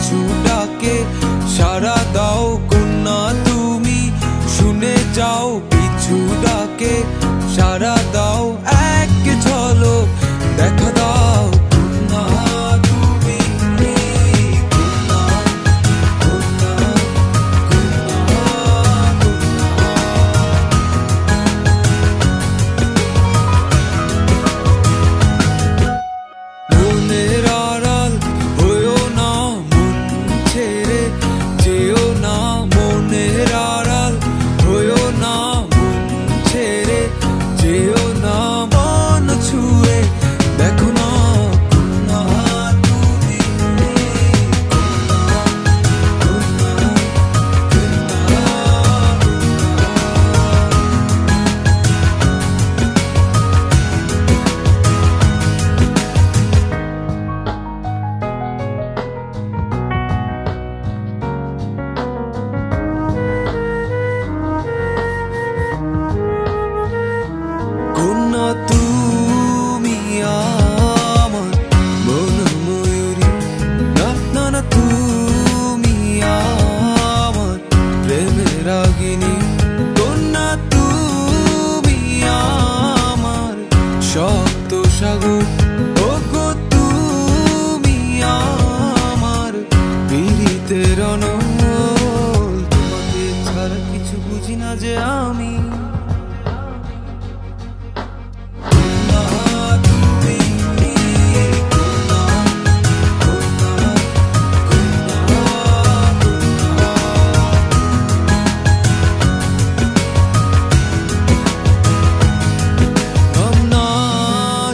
পিছু ডাকে সাড়া দাও কন্যা তুমি, শুনে যাও পিছু ডাকে সাড়া দাও, এক ঝলক দেখা দাও কন্যা তুমি। মনের আড়াল হইও না, মন ছেড়ে যেও না, মনের আড়াল হইও না, মন ছেড়ে যেও না, মন ছুঁয়ে দেখো না কন্যা তুমি। কন্যা তুমি আমার মন ময়ূরী, না না না তুমি আমার প্রেমের রাগিনী, কন্যা তুমি আমার শক্ত সাগর, ও গো তুমি আমার পীড়িতের অনল, তোমাকে ছাড়া কিছু বুঝি না যে আমি।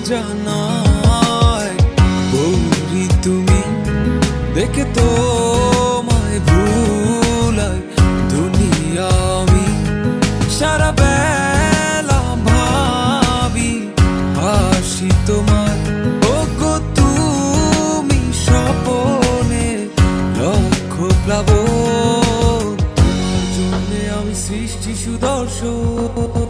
জানায় গৌরী তুমি, দেখে তোমায় ভুলায় দুনিয়া আমি, সারা বেলা ভাবি হাসি তোমার, ও গো তুমি স্বপনে লক্ষ প্লাবন, তোমার জন্যে আমি সৃষ্টি সুদর্শন।